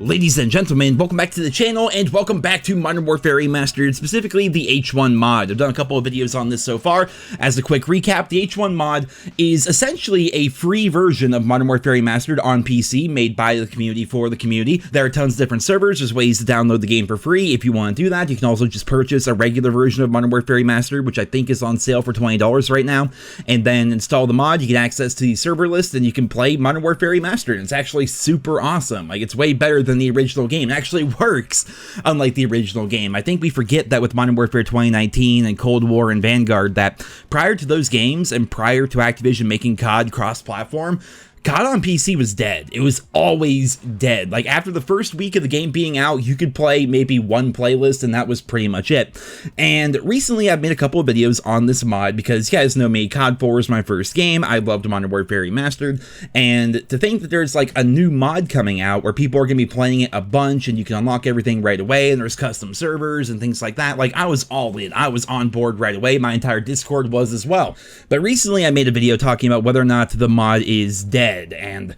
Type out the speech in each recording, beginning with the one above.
Ladies and gentlemen, welcome back to the channel, and welcome back to Modern Warfare Remastered, specifically the H1 mod. I've done a couple of videos on this so far. As a quick recap, the H1 mod is essentially a free version of Modern Warfare Remastered on PC, made by the community for the community. There are tons of different servers. There's ways to download the game for free. If you want to do that, you can also just purchase a regular version of Modern Warfare Remastered, which I think is on sale for $20 right now, and then install the mod. You get access to the server list, and you can play Modern Warfare Remastered. It's actually super awesome. Like, it's way better than the original game. It actually works, unlike the original game. I think we forget that with Modern Warfare 2019 and Cold War and Vanguard, that prior to those games and prior to Activision making COD cross-platform, COD on PC was dead. It was always dead. Like, after the first week of the game being out, you could play maybe one playlist, and that was pretty much it. And recently, I've made a couple of videos on this mod, because you guys know me, COD 4 was my first game. I loved Modern Warfare Remastered, and to think that there's like a new mod coming out where people are going to be playing it a bunch, and you can unlock everything right away, and there's custom servers and things like that, like, I was all in. I was on board right away. My entire Discord was as well. But recently, I made a video talking about whether or not the mod is dead. And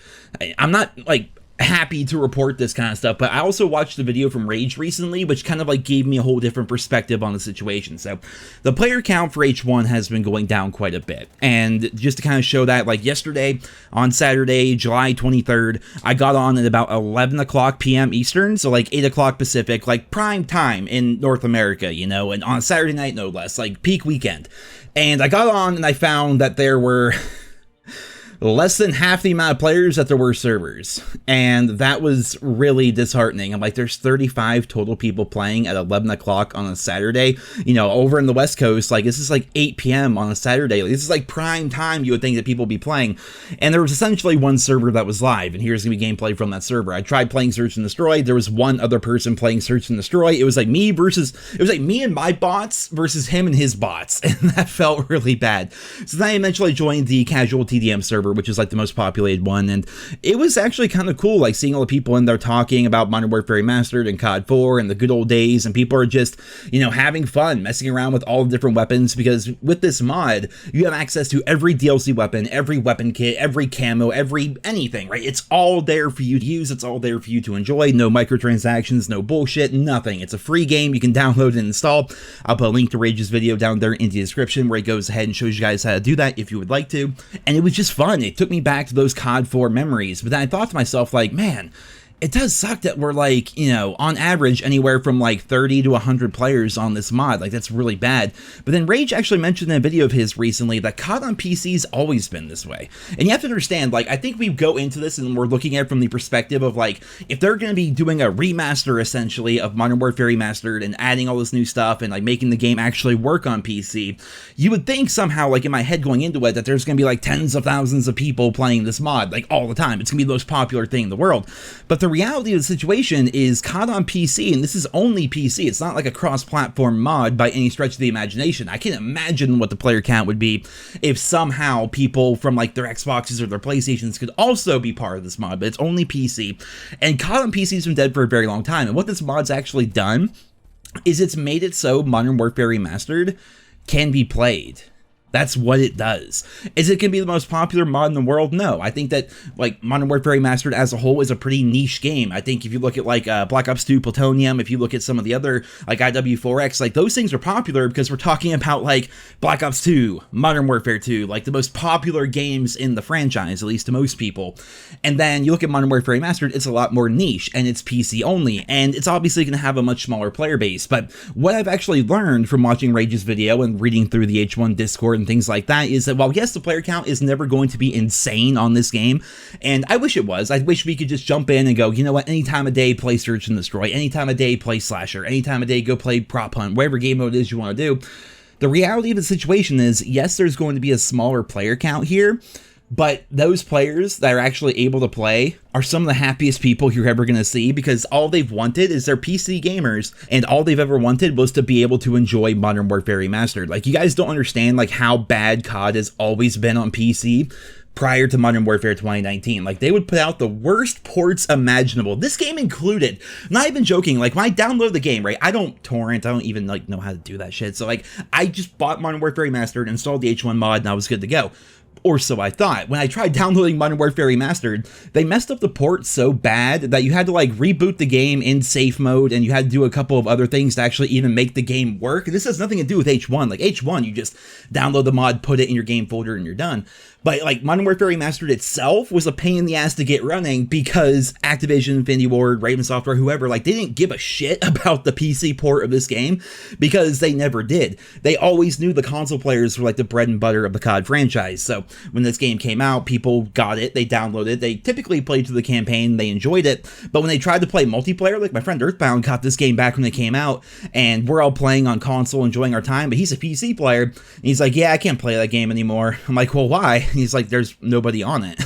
I'm not like happy to report this kind of stuff, but I also watched a video from Rage recently, which kind of like gave me a whole different perspective on the situation. So the player count for H1 has been going down quite a bit, and just to kind of show that, like yesterday on Saturday, July 23rd, I got on at about 11 o'clock p.m. Eastern, so like 8 o'clock Pacific, like prime time in North America, you know, and on Saturday night, no less, like peak weekend. And I got on and I found that there were less than half the amount of players that there were servers, and that was really disheartening. I'm like, there's 35 total people playing at 11 o'clock on a Saturday, you know, over in the West Coast. Like, this is like 8 p.m. on a Saturday. Like, this is like prime time you would think that people would be playing, and there was essentially one server that was live, and here's gonna be gameplay from that server. I tried playing Search and Destroy. There was one other person playing Search and Destroy. It was like me and my bots versus him and his bots, and that felt really bad. So then I eventually joined the casual TDM server, which is like the most populated one, and it was actually kind of cool, like seeing all the people in there talking about Modern Warfare Remastered and COD 4 and the good old days, and people are just, you know, having fun, messing around with all the different weapons, because with this mod, you have access to every DLC weapon, every weapon kit, every camo, every anything, right? It's all there for you to use, it's all there for you to enjoy, no microtransactions, no bullshit, nothing. It's a free game, you can download and install. I'll put a link to Rage's video down there in the description where he goes ahead and shows you guys how to do that if you would like to, and it was just fun. It took me back to those COD 4 memories, but then I thought to myself, like, man, it does suck that we're like, you know, on average anywhere from like 30 to 100 players on this mod. Like, that's really bad. But then Rage actually mentioned in a video of his recently that COD on PC's always been this way. And you have to understand, like, I think we go into this and we're looking at it from the perspective of like, if they're going to be doing a remaster essentially of Modern Warfare Remastered and adding all this new stuff and like making the game actually work on PC, you would think somehow, like in my head going into it, that there's going to be like tens of thousands of people playing this mod like all the time. It's going to be the most popular thing in the world. But the reality of the situation is COD on PC, and this is only PC, it's not like a cross-platform mod by any stretch of the imagination. I can't imagine what the player count would be if somehow people from like their Xboxes or their PlayStations could also be part of this mod, but it's only PC. And COD on PC has been dead for a very long time, and what this mod's actually done is it's made it so Modern Warfare Remastered can be played. That's what it does. Is it going to be the most popular mod in the world? No. I think that, like, Modern Warfare Remastered as a whole is a pretty niche game. I think if you look at, like, Black Ops 2 Plutonium, if you look at some of the other, like, IW4X, like, those things are popular because we're talking about, like, Black Ops 2, Modern Warfare 2, like, the most popular games in the franchise, at least to most people. And then you look at Modern Warfare Remastered, it's a lot more niche, and it's PC only, and it's obviously going to have a much smaller player base. But what I've actually learned from watching Rage's video and reading through the H1 Discord and things like that is that while yes, the player count is never going to be insane on this game, and I wish it was, I wish we could just jump in and go, you know what, any time of day play Search and Destroy, any time of day play Slasher, any time of day go play Prop Hunt, whatever game mode it is you want to do. The reality of the situation is, yes, there's going to be a smaller player count here, but those players that are actually able to play are some of the happiest people you're ever going to see, because all they've wanted is they're PC gamers, and all they've ever wanted was to be able to enjoy Modern Warfare Remastered. Like, you guys don't understand, like, how bad COD has always been on PC, prior to Modern Warfare 2019. Like, they would put out the worst ports imaginable, this game included. Not even joking, like, when I download the game, right, I don't torrent, I don't even, like, know how to do that shit, so, like, I just bought Modern Warfare Remastered, installed the H1 mod, and I was good to go. Or so I thought. When I tried downloading Modern Warfare Remastered, they messed up the port so bad that you had to, like, reboot the game in safe mode, and you had to do a couple of other things to actually even make the game work. This has nothing to do with H1. Like, H1, you just download the mod, put it in your game folder, and you're done. But, like, Modern Warfare Remastered itself was a pain in the ass to get running because Activision, Infinity Ward, Raven Software, whoever, like, they didn't give a shit about the PC port of this game because they never did. They always knew the console players were, like, the bread and butter of the COD franchise. So when this game came out, people got it, they downloaded it, they typically played through the campaign, they enjoyed it. But when they tried to play multiplayer, like, my friend Earthbound got this game back when it came out, and we're all playing on console, enjoying our time, but he's a PC player, and he's like, yeah, I can't play that game anymore. I'm like, well, why? And he's like, there's nobody on it.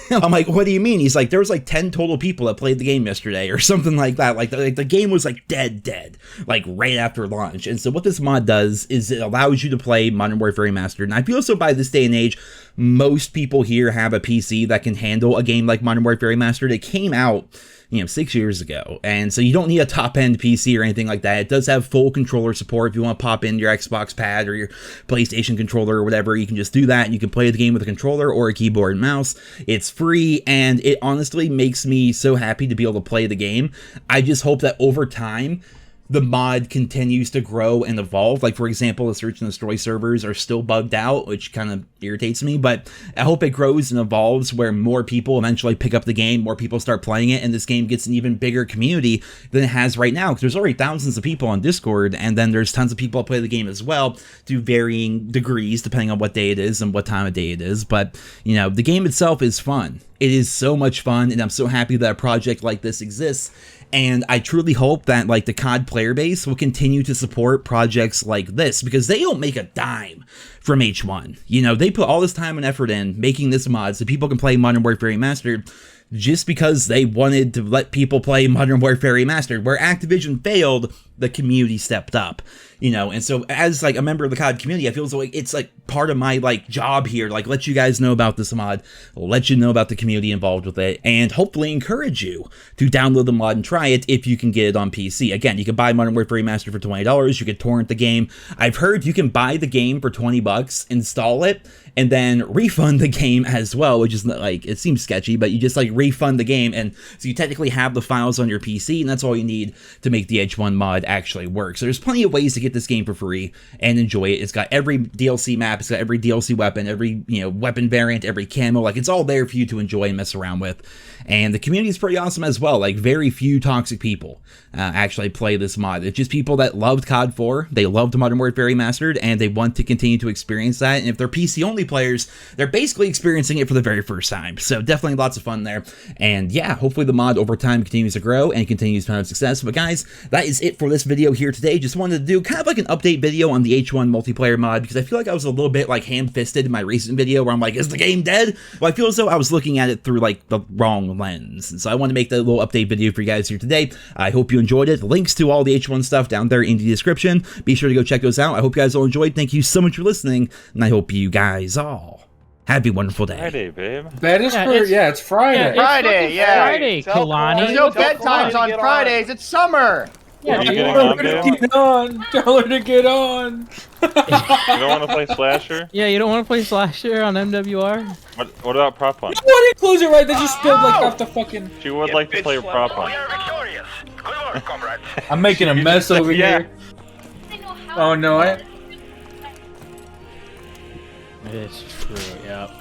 I'm like, what do you mean? He's like, there was like 10 total people that played the game yesterday or something like that. Like the game was like dead, like right after launch. And so what this mod does is it allows you to play Modern Warfare Remastered. And I feel so by this day and age, most people here have a PC that can handle a game like Modern Warfare Remastered. It came out, 6 years ago. And so you don't need a top-end PC or anything like that. It does have full controller support. If you want to pop in your Xbox pad or your PlayStation controller or whatever, you can just do that, and you can play the game with a controller or a keyboard and mouse. It's free, and it honestly makes me so happy to be able to play the game. I just hope that over time, the mod continues to grow and evolve. Like, for example, the search and destroy servers are still bugged out, which kind of irritates me, but I hope it grows and evolves where more people eventually pick up the game, more people start playing it, and this game gets an even bigger community than it has right now, because there's already thousands of people on Discord, and then there's tons of people that play the game as well, to varying degrees, depending on what day it is and what time of day it is. But, the game itself is fun. It is so much fun, and I'm so happy that a project like this exists. And I truly hope that, like, the COD player base will continue to support projects like this, because they don't make a dime from H1. They put all this time and effort in making this mod so people can play Modern Warfare Remastered just because they wanted to let people play Modern Warfare Remastered. Where Activision failed, the community stepped up. And so as, like, a member of the COD community, I feel as though it's, like, part of my, like, job here, like, let you guys know about this mod, let you know about the community involved with it, and hopefully encourage you to download the mod and try it if you can get it on PC. Again, you can buy Modern Warfare Remastered for $20, you can torrent the game. I've heard you can buy the game for $20, install it, and then refund the game as well, which is, like, it seems sketchy, but you just, like, refund the game, and so you technically have the files on your PC, and that's all you need to make the H1 mod actually work. So there's plenty of ways to get this game for free and enjoy it. It's got every DLC map, it's got every DLC weapon, every weapon variant, every camo. Like, it's all there for you to enjoy and mess around with. And the community is pretty awesome as well. Like, very few toxic people actually play this mod. It's just people that loved COD 4, they loved Modern Warfare Remastered, and they want to continue to experience that. And if they're PC only players, they're basically experiencing it for the very first time. So definitely lots of fun there. And yeah, hopefully the mod over time continues to grow and continues to have success. But guys, that is it for this video here today. Just wanted to do kind of like an update video on the H1 multiplayer mod, because I feel like I was a little bit like ham-fisted in my recent video where I'm like, is the game dead? Well, I feel as though I was looking at it through like the wrong lens. And so I want to make that little update video for you guys here today. I hope you enjoyed it. Links to all the H1 stuff down there in the description. Be sure to go check those out. I hope you guys all enjoyed. Thank you so much for listening, and I hope you guys all have a wonderful day. Friday, babe. That is it's Friday. Yeah, Friday, Friday, Kalani. There's no bedtimes on Fridays. It's summer. Yeah, you getting on, babe? Get on. Tell her to get on. You don't want to play Slasher? Yeah, you don't want to play Slasher on MWR? What about Prop Hunt? Why did close it right? They just spilled like half the fucking... She would like to play Prop Hunt. I'm making a mess over here. Oh no, It's true, yeah.